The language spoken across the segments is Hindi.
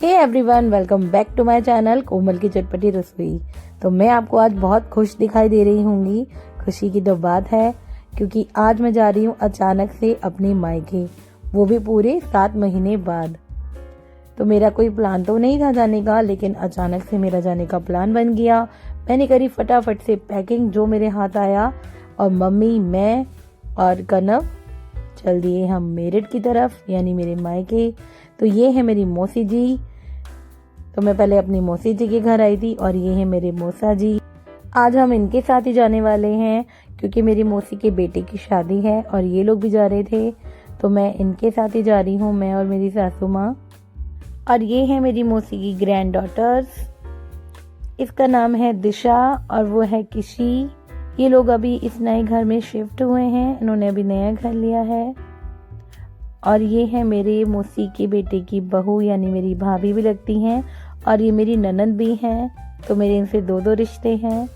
Hey everyone, welcome back to my channel Komal की चटपटी रसोई। तो मैं आपको आज बहुत खुश दिखाई दे रही होंगी। खुशी की तो बात है क्योंकि आज मैं जा रही हूँ अचानक से अपने मायके, वो भी पूरे 7 महीने बाद। तो मेरा कोई प्लान तो नहीं था जाने का, लेकिन अचानक से मेरा जाने का प्लान बन गया। मैंने करी फटाफट से पैकिंग, जो मेरे हाथ आया, और मम्मी, मैं और कनव चल दिए हम मेरठ की तरफ, यानी मेरे मायके। तो ये है मेरी मौसी जी। तो मैं पहले अपनी मौसी जी के घर आई थी, और ये है मेरे मौसा जी। आज हम इनके साथ ही जाने वाले हैं क्योंकि मेरी मौसी के बेटे की शादी है और ये लोग भी जा रहे थे। तो मैं इनके साथ ही जा रही हूँ, मैं और मेरी सासू माँ। और ये है मेरी मौसी की ग्रैंड डॉटर्स। इसका नाम है दिशा और वो है किशी। ये लोग अभी इस नए घर में शिफ्ट हुए हैं, इन्होंने अभी नया घर लिया है। और ये है मेरे मौसी के बेटे की बहू, यानी मेरी भाभी भी लगती हैं, और ये मेरी ननद भी हैं। तो मेरे इनसे 2 रिश्ते हैं।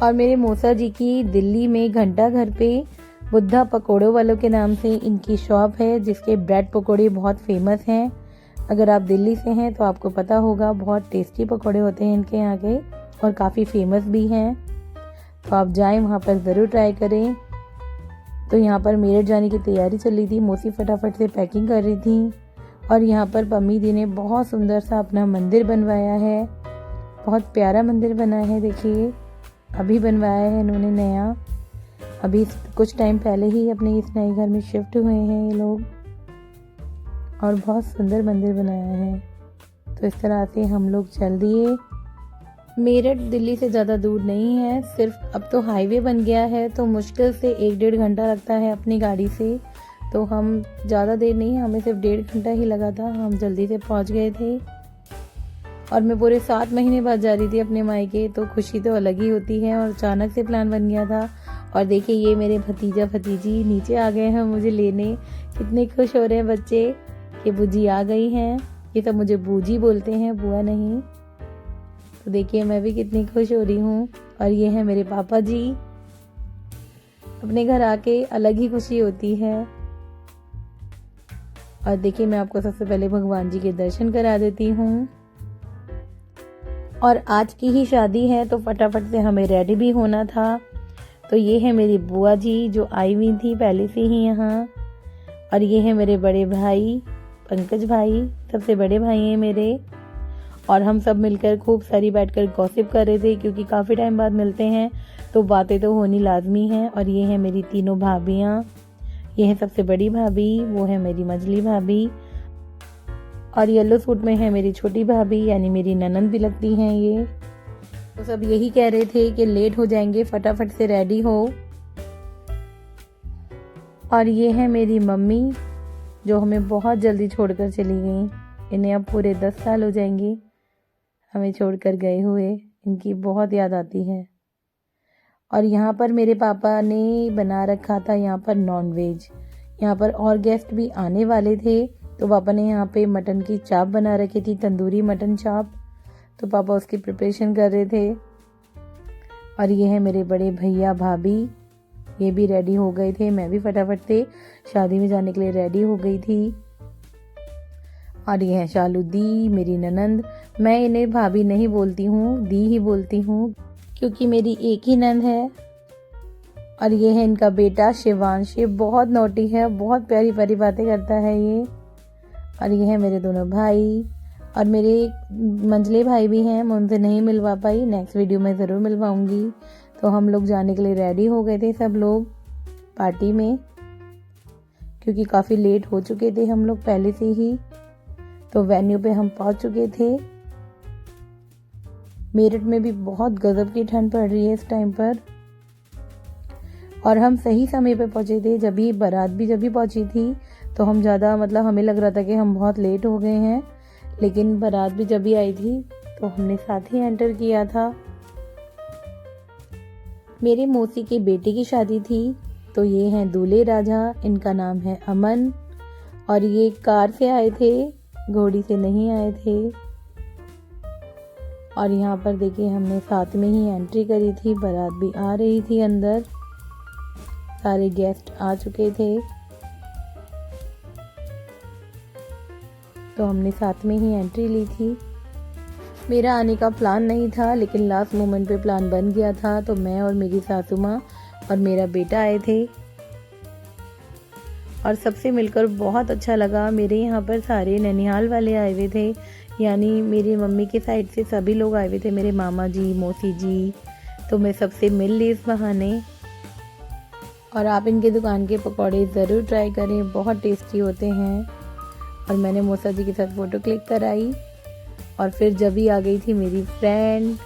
और मेरे मौसा जी की दिल्ली में घंटा घर पे बुद्धा पकोड़ों वालों के नाम से इनकी शॉप है, जिसके ब्रेड पकोड़े बहुत फेमस हैं। अगर आप दिल्ली से हैं तो आपको पता होगा, बहुत टेस्टी पकोड़े होते हैं इनके यहाँ के, और काफ़ी फेमस भी हैं। तो आप जाएं, वहाँ पर ज़रूर ट्राई करें। तो यहाँ पर मेरठ जाने की तैयारी चल रही थी, मौसी फटाफट से पैकिंग कर रही थी। और यहाँ पर पम्मी दी ने बहुत सुंदर सा अपना मंदिर बनवाया है, बहुत प्यारा मंदिर बना है। देखिए, अभी बनवाया है इन्होंने नया, अभी कुछ टाइम पहले ही अपने इस नए घर में शिफ्ट हुए हैं ये लोग, और बहुत सुंदर मंदिर बनाया है। तो इस तरह से हम लोग चल दिए। मेरठ दिल्ली से ज़्यादा दूर नहीं है, सिर्फ अब तो हाईवे बन गया है, तो मुश्किल से 1-1.5 घंटा लगता है अपनी गाड़ी से। तो हम ज़्यादा देर नहीं, हमें सिर्फ 1.5 घंटा ही लगा था, हम जल्दी से पहुंच गए थे। और मैं पूरे 7 महीने बाद जा रही थी अपने मायके, तो खुशी तो अलग ही होती है। और अचानक से प्लान बन गया था। और देखिए, ये मेरे भतीजा भतीजी नीचे आ गए हैं मुझे लेने। कितने खुश हो रहे हैं बच्चे कि बूजी आ गई हैं। ये सब मुझे बूजी बोलते हैं, बुआ नहीं। तो देखिए, मैं भी कितनी खुश हो रही हूँ। और ये है मेरे पापा जी। अपने घर आके अलग ही खुशी होती है। और देखिए, मैं आपको सबसे पहले भगवान जी के दर्शन करा देती हूँ। और आज की ही शादी है, तो फटाफट से हमें रेडी भी होना था। तो ये है मेरी बुआ जी, जो आई हुई थी पहले से ही यहाँ। और ये है मेरे बड़े भाई पंकज भाई, सबसे बड़े भाई हैं मेरे। और हम सब मिलकर खूब सारी बैठकर गॉसिप कर रहे थे, क्योंकि काफ़ी टाइम बाद मिलते हैं तो बातें तो होनी लाजमी हैं। और ये है मेरी 3 भाभियाँ। ये है सबसे बड़ी भाभी, वो है मेरी मझली भाभी, और येलो सूट में है मेरी छोटी भाभी, यानी मेरी ननंद भी लगती हैं ये। तो सब यही कह रहे थे कि लेट हो जाएंगे, फटाफट से रेडी हो। और ये है मेरी मम्मी, जो हमें बहुत जल्दी छोड़कर चली गई। इन्हें अब पूरे 10 साल हो जाएंगे हमें छोड़कर गए हुए। इनकी बहुत याद आती है। और यहाँ पर मेरे पापा ने बना रखा था यहाँ पर नॉन वेज। यहाँ पर और गेस्ट भी आने वाले थे, तो पापा ने यहाँ पे मटन की चाप बना रखी थी, तंदूरी मटन चाप। तो पापा उसकी प्रिपरेशन कर रहे थे। और ये है मेरे बड़े भैया भाभी, ये भी रेडी हो गए थे। मैं भी फटाफट से शादी में जाने के लिए रेडी हो गई थी। और ये है शालू दी, मेरी ननंद। मैं इन्हें भाभी नहीं बोलती हूँ, दी ही बोलती हूँ, क्योंकि मेरी एक ही नंद है। और ये है इनका बेटा शिवांश, ये बहुत नोटी है, बहुत प्यारी प्यारी बातें करता है ये। और ये है मेरे 2 भाई, और मेरे मंझले भाई भी हैं, मैं उनसे नहीं मिलवा पाई, नेक्स्ट वीडियो में ज़रूर मिलवाऊंगी। तो हम लोग जाने के लिए रेडी हो गए थे सब लोग पार्टी में, क्योंकि काफ़ी लेट हो चुके थे हम लोग पहले से ही। तो वेन्यू पे हम पहुंच चुके थे। मेरठ में भी बहुत गजब की ठंड पड़ रही है इस टाइम पर। और हम सही समय पे पहुंचे थे, जब भी बारात भी जब भी पहुंची थी, तो हम ज़्यादा हमें लग रहा था कि हम बहुत लेट हो गए हैं, लेकिन बारात भी जब भी आई थी तो हमने साथ ही एंटर किया था। मेरे मौसी के बेटे की शादी थी। तो ये हैं दूल्हे राजा, इनका नाम है अमन। और ये कार से आए थे, घोड़ी से नहीं आए थे। और यहाँ पर देखिए, हमने साथ में ही एंट्री करी थी, बारात भी आ रही थी अंदर, सारे गेस्ट आ चुके थे। तो तो हमने साथ में ही एंट्री ली थी। मेरा आने का प्लान नहीं था, लेकिन लास्ट मोमेंट पे प्लान बन गया था, तो मैं और मेरी सासू माँ और मेरा बेटा आए थे और सबसे मिलकर बहुत अच्छा लगा। मेरे यहाँ पर सारे ननिहाल वाले आए हुए थे, यानी मेरी मम्मी के साइड से सभी लोग आए हुए थे, मेरे मामा जी, मौसी जी, तो मैं सबसे मिल ली इस बहाने। और आप इनके दुकान के पकौड़े ज़रूर ट्राई करें, बहुत टेस्टी होते हैं। और मैंने मौसा जी के साथ फ़ोटो क्लिक कराई और फिर जब ही आ गई थी मेरी फ्रेंड,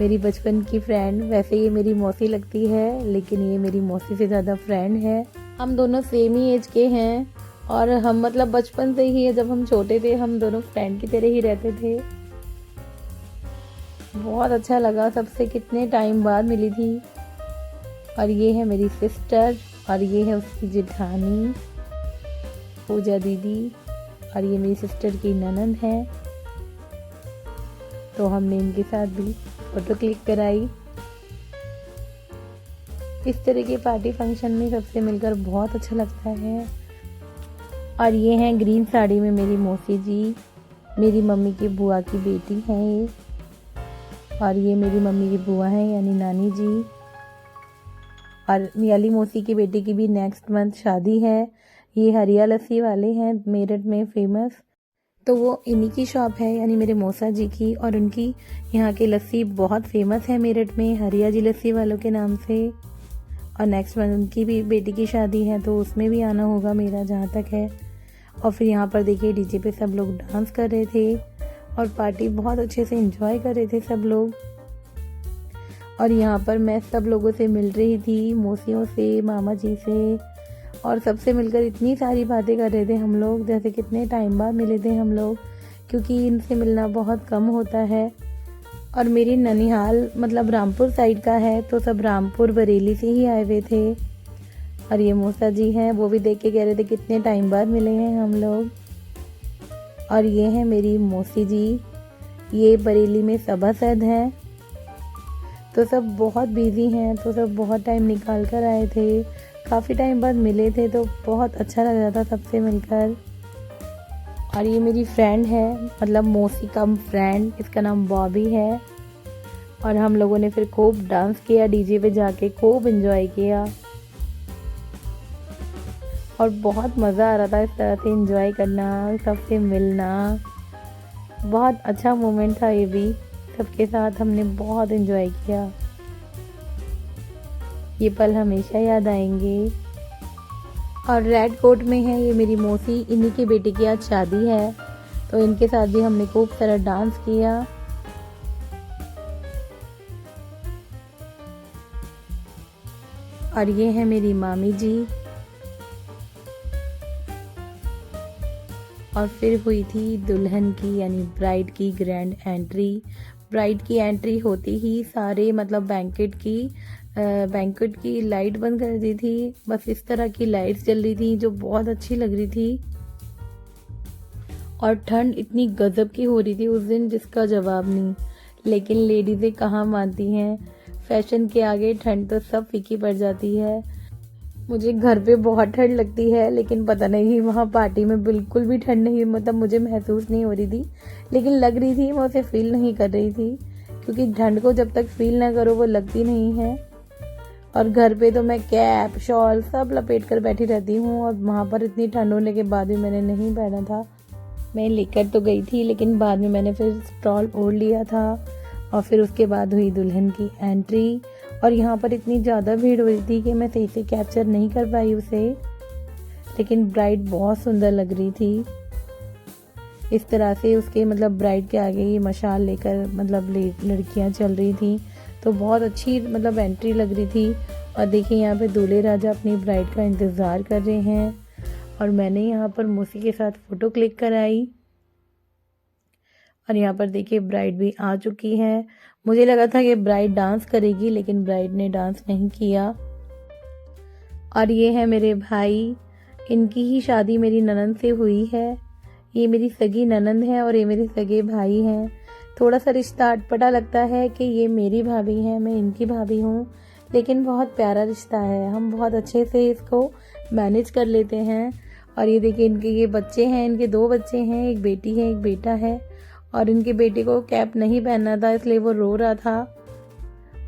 मेरी बचपन की फ्रेंड। वैसे ये मेरी मौसी लगती है, लेकिन ये मेरी मौसी से ज़्यादा फ्रेंड है। हम दोनों सेम ही एज के हैं और हम मतलब बचपन से ही, जब हम छोटे थे हम दोनों फ्रेंड की तरह ही रहते थे। बहुत अच्छा लगा, सबसे कितने टाइम बाद मिली थी। और ये है मेरी सिस्टर और ये है उसकी जेठानी पूजा दीदी, और ये मेरी सिस्टर की ननंद है। तो हमने इनके साथ भी फ़ोटो क्लिक कराई। इस तरह के पार्टी फंक्शन में सबसे मिलकर बहुत अच्छा लगता है। और ये हैं ग्रीन साड़ी में मेरी मौसी जी, मेरी मम्मी की बुआ की बेटी हैं ये, और ये मेरी मम्मी की बुआ हैं यानी नानी जी। और मियाली मौसी की बेटी की भी नेक्स्ट मंथ शादी है। ये हरिया लस्सी वाले हैं मेरठ में फेमस, तो वो इन्हीं की शॉप है यानी मेरे मौसा जी की, और उनकी यहाँ की लस्सी बहुत फेमस है मेरठ में, हरिया जी लस्सी वालों के नाम से। और नेक्स्ट मंथ उनकी भी बेटी की शादी है, तो उसमें भी आना होगा मेरा जहाँ तक है। और फिर यहाँ पर देखिए डीजे पे सब लोग डांस कर रहे थे और पार्टी बहुत अच्छे से एंजॉय कर रहे थे सब लोग। और यहाँ पर मैं सब लोगों से मिल रही थी, मौसियों से, मामा जी से, और सबसे मिलकर इतनी सारी बातें कर रहे थे हम लोग, जैसे कितने टाइम बाद मिले थे हम लोग, क्योंकि इनसे मिलना बहुत कम होता है। और मेरी ननिहाल मतलब रामपुर साइड का है, तो सब रामपुर बरेली से ही आए हुए थे। और ये मौसा जी हैं, वो भी देख के कह रहे थे कितने टाइम बाद मिले हैं हम लोग। और ये हैं मेरी मौसी जी, ये बरेली में सभासद हैं, तो सब बहुत बिजी हैं, तो सब बहुत टाइम निकाल कर आए थे, काफ़ी टाइम बाद मिले थे, तो बहुत अच्छा लग रहा था सबसे मिलकर। और ये मेरी फ्रेंड है, मतलब मौसी का फ्रेंड, इसका नाम बॉबी है। और हम लोगों ने फिर खूब डांस किया, डीजे पे जाके खूब एंजॉय किया और बहुत मज़ा आ रहा था इस तरह से एंजॉय करना, सबसे मिलना। बहुत अच्छा मोमेंट था ये भी, सबके साथ हमने बहुत एंजॉय किया। ये पल हमेशा याद आएंगे। और रेड कोट में है ये मेरी मौसी, इन्हीं की बेटी की आज शादी है, तो इनके साथ भी हमने खूब सारा डांस किया। और ये है मेरी मामी जी। और फिर हुई थी दुल्हन की यानी ब्राइड की ग्रैंड एंट्री। ब्राइड की एंट्री होती ही सारे मतलब बैंक्वेट की लाइट बंद कर दी थी, बस इस तरह की लाइट्स जल रही थी जो बहुत अच्छी लग रही थी। और ठंड इतनी गजब की हो रही थी उस दिन जिसका जवाब नहीं, लेकिन लेडीज़ें कहाँ मानती हैं, फैशन के आगे ठंड तो सब फीकी पड़ जाती है। मुझे घर पे बहुत ठंड लगती है, लेकिन पता नहीं वहाँ पार्टी में बिल्कुल भी ठंड नहीं, मतलब मुझे महसूस नहीं हो रही थी, लेकिन लग रही थी, मैं उसे फील नहीं कर रही थी, क्योंकि ठंड को जब तक फील ना करो वो लगती नहीं है। और घर पे तो मैं कैप शॉल सब लपेट कर बैठी रहती हूँ, और वहाँ पर इतनी ठंड होने के बाद भी मैंने नहीं पहना था। मैं लेकर तो गई थी, लेकिन बाद में मैंने फिर स्टॉल ओढ़ लिया था। और फिर उसके बाद हुई दुल्हन की एंट्री, और यहाँ पर इतनी ज़्यादा भीड़ हो रही थी कि मैं सही से कैप्चर नहीं कर पाई उसे, लेकिन ब्राइड बहुत सुंदर लग रही थी। इस तरह से उसके मतलब ब्राइड के आगे ये मशाल लेकर मतलब लड़कियाँ चल रही थी, तो बहुत अच्छी मतलब एंट्री लग रही थी। और देखिए यहाँ पे दूल्हे राजा अपनी ब्राइड का इंतज़ार कर रहे हैं, और मैंने यहाँ पर मौसी के साथ फ़ोटो क्लिक कराई। और यहाँ पर देखिए ब्राइड भी आ चुकी है। मुझे लगा था कि ब्राइड डांस करेगी, लेकिन ब्राइड ने डांस नहीं किया। और ये है मेरे भाई, इनकी ही शादी मेरी ननंद से हुई है। ये मेरी सगी ननंद है और ये मेरे सगे भाई हैं। थोड़ा सा रिश्ता अटपटा लगता है कि ये मेरी भाभी हैं, मैं इनकी भाभी हूँ, लेकिन बहुत प्यारा रिश्ता है, हम बहुत अच्छे से इसको मैनेज कर लेते हैं। और ये देखिए इनके ये बच्चे हैं, इनके 2 बच्चे हैं, एक बेटी है एक बेटा है। और इनके बेटे को कैप नहीं पहनना था इसलिए वो रो रहा था।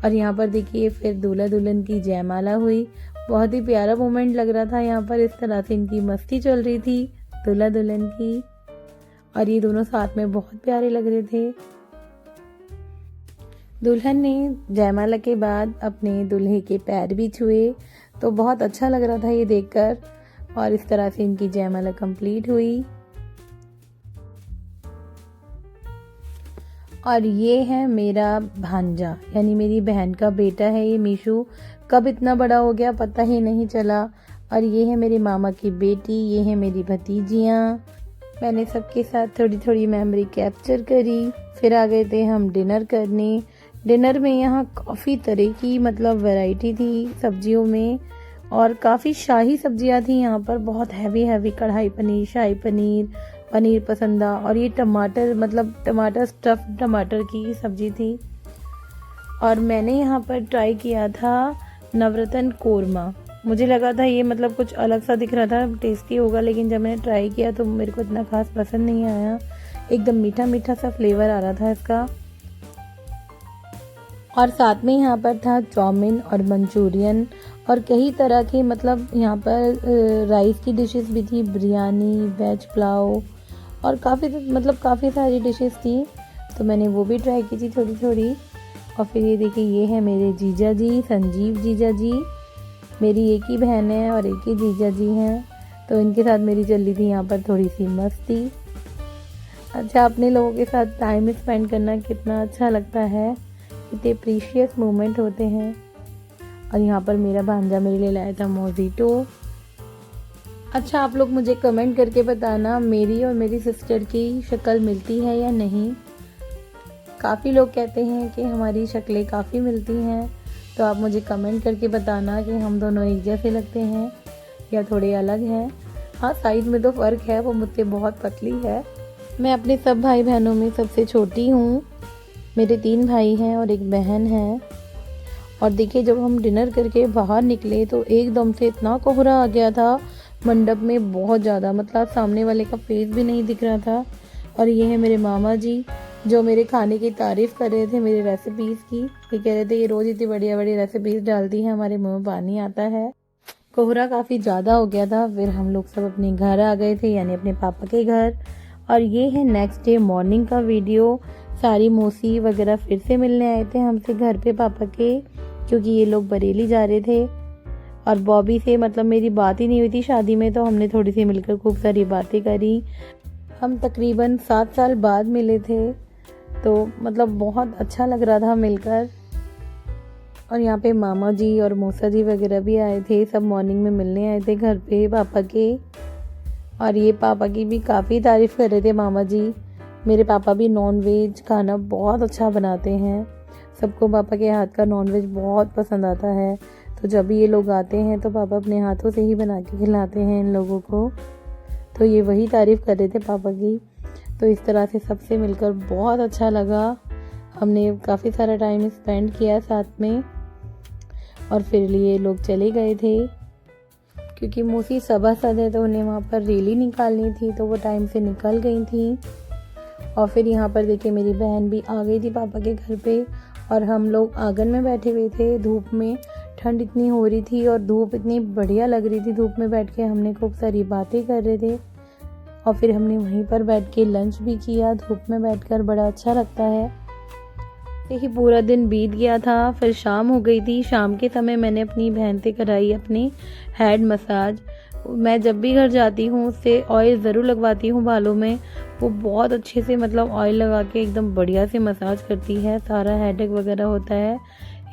और यहाँ पर देखिए फिर दूल्हा दुल्हन की जयमाला हुई। बहुत ही प्यारा मोमेंट लग रहा था। यहाँ पर इस तरह से इनकी मस्ती चल रही थी दूल्हा दुल्हन की, और ये दोनों साथ में बहुत प्यारे लग रहे थे। दुल्हन ने जयमाला के बाद अपने दूल्हे के पैर भी छुए, तो बहुत अच्छा लग रहा था ये देखकर। और इस तरह से इनकी जयमाला कंप्लीट हुई। और ये है मेरा भांजा, यानी मेरी बहन का बेटा है ये मीशू। कब इतना बड़ा हो गया पता ही नहीं चला। और ये है मेरे मामा की बेटी, ये है मेरी भतीजियाँ। मैंने सबके साथ थोड़ी थोड़ी मेमोरी कैप्चर करी। फिर आ गए थे हम डिनर करने। डिनर में यहाँ काफ़ी तरह की मतलब वैरायटी थी सब्जियों में, और काफ़ी शाही सब्जियाँ थी यहाँ पर। बहुत हैवी कढ़ाई पनीर, शाही पनीर, पनीर पसंदा, और ये टमाटर मतलब टमाटर स्टफ्ड टमाटर की सब्जी थी। और मैंने यहाँ पर ट्राई किया था नवरत्न कोरमा। मुझे लगा था ये मतलब कुछ अलग सा दिख रहा था, टेस्टी होगा, लेकिन जब मैंने ट्राई किया तो मेरे को इतना खास पसंद नहीं आया। एकदम मीठा मीठा सा फ्लेवर आ रहा था इसका। और साथ में यहाँ पर था चाउमीन और मंचूरियन और कई तरह के मतलब यहाँ पर राइस की डिशेस भी थी, बिरयानी, वेज पुलाव, और काफ़ी सारी डिशेस थी। तो मैंने वो भी ट्राई की थी थोड़ी थोड़ी। और फिर ये देखिए ये है मेरे जीजा जी, संजीव जीजा जी। मेरी एक ही बहन है और एक ही जीजा जी हैं, तो इनके साथ मेरी चल रही थी यहाँ पर थोड़ी सी मस्ती। अच्छा, अपने लोगों के साथ टाइम स्पेंड करना कितना अच्छा लगता है, कितने प्रीशियस मोमेंट होते हैं। और यहाँ पर मेरा भांजा मेरे लिए लाया था मोजिटो। अच्छा, आप लोग मुझे कमेंट करके बताना मेरी और मेरी सिस्टर की शक्ल मिलती है या नहीं। काफ़ी लोग कहते हैं कि हमारी शक्लें काफ़ी मिलती हैं, तो आप मुझे कमेंट करके बताना कि हम दोनों एक जैसे लगते हैं या थोड़े अलग हैं। हाँ, साइज़ में तो फ़र्क है, वो मुझसे बहुत पतली है। मैं अपने सब भाई बहनों में सबसे छोटी हूँ। मेरे 3 भाई हैं और एक बहन है। और देखिए जब हम डिनर करके बाहर निकले तो एकदम से इतना कोहरा आ गया था मंडप में, बहुत ज़्यादा, मतलब सामने वाले का फेस भी नहीं दिख रहा था। और ये है मेरे मामा जी जो मेरे खाने की तारीफ़ कर रहे थे, मेरे रेसिपीज़ की। ये कह रहे थे ये रोज़ इतनी बढ़िया बढ़िया रेसिपीज़ डालती हैं, हमारे मुँह में पानी आता है। कोहरा काफ़ी ज़्यादा हो गया था। फिर हम लोग सब अपने घर आ गए थे, यानी अपने पापा के घर। और ये है नेक्स्ट डे मॉर्निंग का वीडियो। सारी मौसी वगैरह फिर से मिलने आए थे हमसे घर पे पापा के, क्योंकि ये लोग बरेली जा रहे थे। और बॉबी से मतलब मेरी बात ही नहीं हुई थी शादी में, तो हमने थोड़ी सी मिलकर खूब सारी बातें करी। हम तकरीबन 7 साल बाद मिले थे, तो मतलब बहुत अच्छा लग रहा था मिलकर। और यहाँ पे मामा जी और मौसा जी वगैरह भी आए थे, सब मॉर्निंग में मिलने आए थे घर पे पापा के। और ये पापा की भी काफ़ी तारीफ़ कर रहे थे मामा जी। मेरे पापा भी नॉन वेज खाना बहुत अच्छा बनाते हैं। सबको पापा के हाथ का नॉन वेज बहुत पसंद आता है, तो जब भी ये लोग आते हैं तो पापा अपने हाथों से ही बना के खिलाते हैं इन लोगों को। तो ये वही तारीफ़ कर रहे थे पापा की। तो इस तरह से सबसे मिलकर बहुत अच्छा लगा। हमने काफ़ी सारा टाइम स्पेंड किया साथ में। और फिर ये लोग चले गए थे, क्योंकि मौसी सभासद है तो उन्हें वहाँ पर रैली निकालनी थी, तो वो टाइम से निकल गई थी। और फिर यहाँ पर देखिए मेरी बहन भी आ गई थी पापा के घर पे, और हम लोग आंगन में बैठे हुए थे धूप में। ठंड इतनी हो रही थी और धूप इतनी बढ़िया लग रही थी, धूप में बैठ के हमने खूब सारी बातें कर रहे थे। और फिर हमने वहीं पर बैठ के लंच भी किया। धूप में बैठकर बड़ा अच्छा लगता है। ही पूरा दिन बीत गया था, फिर शाम हो गई थी। शाम के समय मैंने अपनी बहन से कराई अपनी हेड मसाज। मैं जब भी घर जाती हूँ उससे ऑयल ज़रूर लगवाती हूँ बालों में। वो बहुत अच्छे से मतलब ऑयल लगा के एकदम बढ़िया से मसाज करती है, सारा हेडेक वगैरह होता है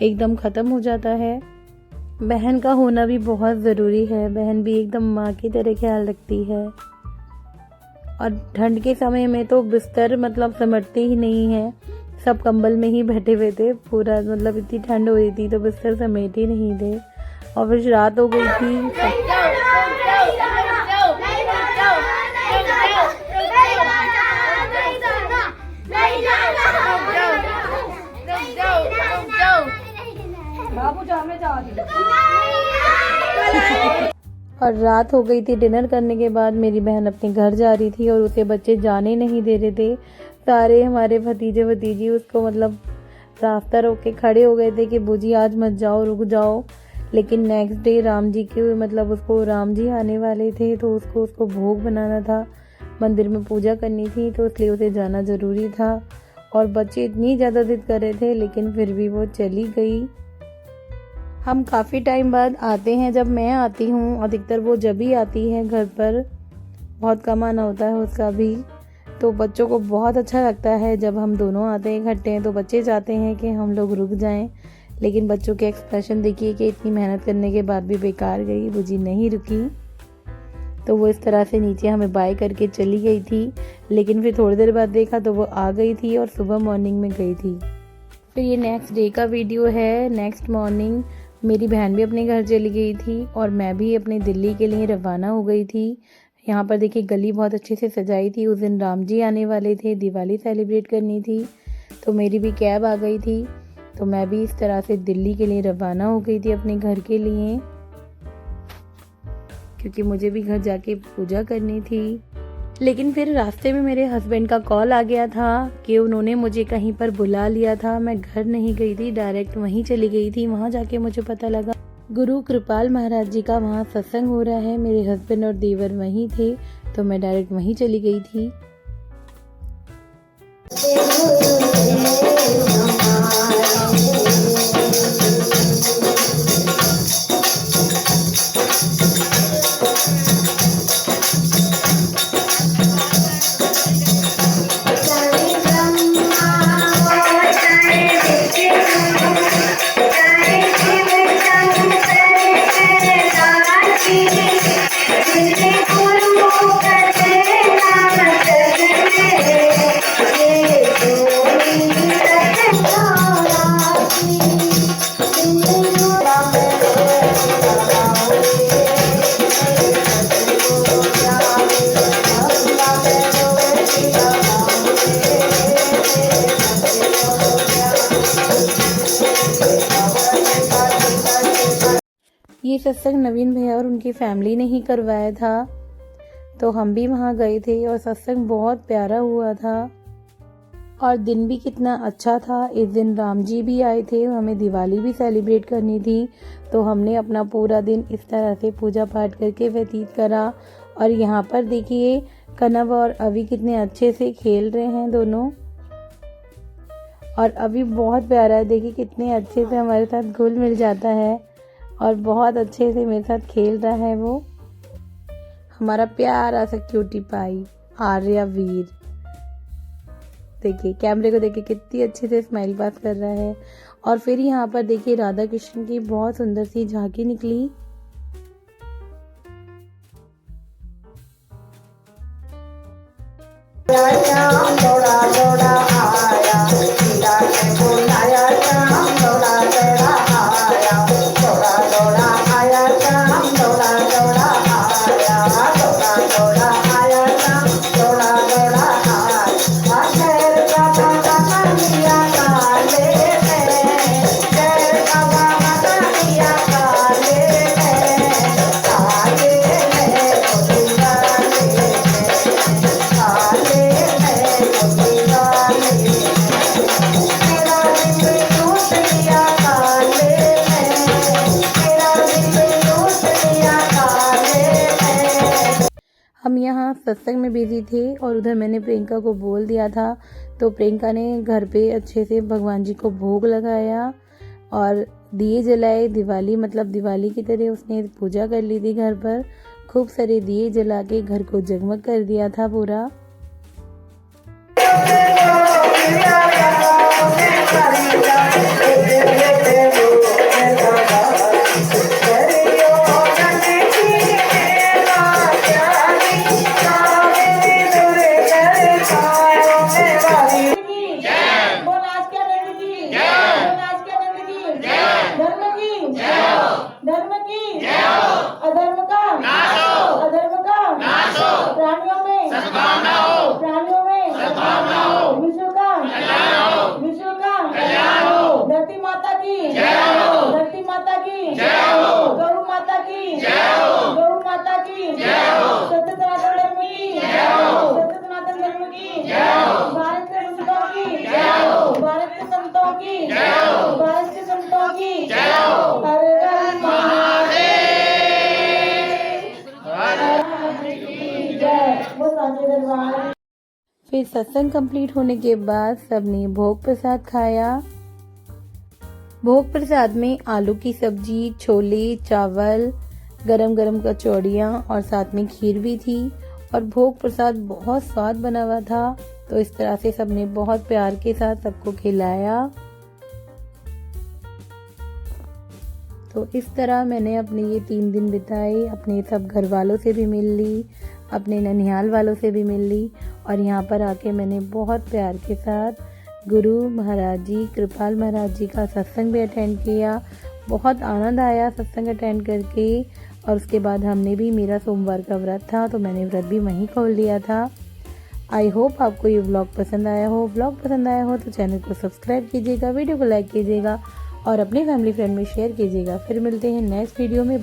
एकदम ख़त्म हो जाता है। बहन का होना भी बहुत ज़रूरी है, बहन भी एकदम माँ की तरह ख्याल रखती है। और ठंड के समय में तो बिस्तर मतलब समेटते ही नहीं है, सब कंबल में ही बैठे हुए थे पूरा, मतलब इतनी ठंड हो रही थी तो बिस्तर समेट ही नहीं थे। और फिर रात हो गई थी। और रात हो गई थी। डिनर करने के बाद मेरी बहन अपने घर जा रही थी और उसे बच्चे जाने नहीं दे रहे थे। सारे हमारे भतीजे भतीजी उसको मतलब रास्ता रोक के खड़े हो गए थे कि बूजी आज मत जाओ, रुक जाओ। लेकिन नेक्स्ट डे राम जी के मतलब उसको राम जी आने वाले थे, तो उसको भोग बनाना था, मंदिर में पूजा करनी थी, तो इसलिए उसे जाना ज़रूरी था। और बच्चे इतनी ज़्यादा जिद कर रहे थे, लेकिन फिर भी वो चली गई। हम काफ़ी टाइम बाद आते हैं, जब मैं आती हूँ अधिकतर वो जब ही आती है घर पर, बहुत कम आना होता है उसका भी। तो बच्चों को बहुत अच्छा लगता है जब हम दोनों आते हैं इकट्ठे हैं, तो बच्चे चाहते हैं कि हम लोग रुक जाएं, लेकिन बच्चों के एक्सप्रेशन देखिए कि इतनी मेहनत करने के बाद भी बेकार गई, बुजी नहीं रुकी। तो वो इस तरह से नीचे हमें बाय करके चली गई थी, लेकिन फिर थोड़ी देर बाद देखा तो वो आ गई थी और सुबह मॉर्निंग में गई थी। फिर ये नेक्स्ट डे का वीडियो है। नेक्स्ट मॉर्निंग मेरी बहन भी अपने घर चली गई थी और मैं भी अपने दिल्ली के लिए रवाना हो गई थी। यहाँ पर देखिए गली बहुत अच्छे से सजाई थी। उस दिन राम जी आने वाले थे, दिवाली सेलिब्रेट करनी थी, तो मेरी भी कैब आ गई थी। तो मैं भी इस तरह से दिल्ली के लिए रवाना हो गई थी अपने घर के लिए, क्योंकि मुझे भी घर जाके पूजा करनी थी। लेकिन फिर रास्ते में मेरे हस्बैंड का कॉल आ गया था कि उन्होंने मुझे कहीं पर बुला लिया था। मैं घर नहीं गई थी, डायरेक्ट वहीं चली गई थी। वहाँ जाके मुझे पता लगा गुरु कृपाल महाराज जी का वहाँ सत्संग हो रहा है। मेरे हस्बैंड और देवर वहीं थे, तो मैं डायरेक्ट वहीं चली गई थी। ये सत्संग नवीन भैया और उनकी फैमिली ने ही करवाया था, तो हम भी वहाँ गए थे और सत्संग बहुत प्यारा हुआ था और दिन भी कितना अच्छा था। इस दिन राम जी भी आए थे, हमें दिवाली भी सेलिब्रेट करनी थी, तो हमने अपना पूरा दिन इस तरह से पूजा पाठ करके व्यतीत करा। और यहाँ पर देखिए कनव और अभी कितने अच्छे से खेल रहे हैं दोनों, और अभी बहुत प्यारा है, देखिए कितने अच्छे से हमारे साथ घुल मिल जाता है और बहुत अच्छे से मेरे साथ खेल रहा है वो हमारा प्यारा सा क्यूटी पाई आर्या वीर। देखिए कैमरे को देखिए कितनी अच्छे से स्माइल पास कर रहा है। और फिर यहाँ पर देखिए राधा कृष्ण की बहुत सुंदर सी झांकी निकली। हम यहाँ सत्संग में बिजी थे और उधर मैंने प्रियंका को बोल दिया था, तो प्रियंका ने घर पे अच्छे से भगवान जी को भोग लगाया और दिए जलाए। दिवाली मतलब दिवाली की तरह उसने पूजा कर ली थी घर पर। खूब सारे दिए जला के घर को जगमग कर दिया था पूरा। धर्म की अधर्म का प्राणियों में फिर सत्संग कंप्लीट होने के बाद सबने भोग प्रसाद खाया। भोग प्रसाद में आलू की सब्जी, छोले, चावल, गरम गरम कचौड़ियाँ और साथ में खीर भी थी और भोग प्रसाद बहुत स्वाद बना हुआ था। तो इस तरह से सबने बहुत प्यार के साथ सबको खिलाया। तो इस तरह मैंने अपने ये 3 दिन बिताए, अपने सब घर वालों से भी मिल ली, अपने ननिहाल वालों से भी मिल ली और यहाँ पर आके मैंने बहुत प्यार के साथ गुरु महाराज जी, कृपाल महाराज जी का सत्संग भी अटेंड किया। बहुत आनंद आया सत्संग अटेंड करके और उसके बाद हमने भी, मेरा सोमवार का व्रत था तो मैंने व्रत भी वहीं खोल दिया था। आई होप आपको ये व्लॉग पसंद आया हो। व्लॉग पसंद आया हो तो चैनल को सब्सक्राइब कीजिएगा, वीडियो को लाइक कीजिएगा और अपने फैमिली फ्रेंड में शेयर कीजिएगा। फिर मिलते हैं नेक्स्ट वीडियो में।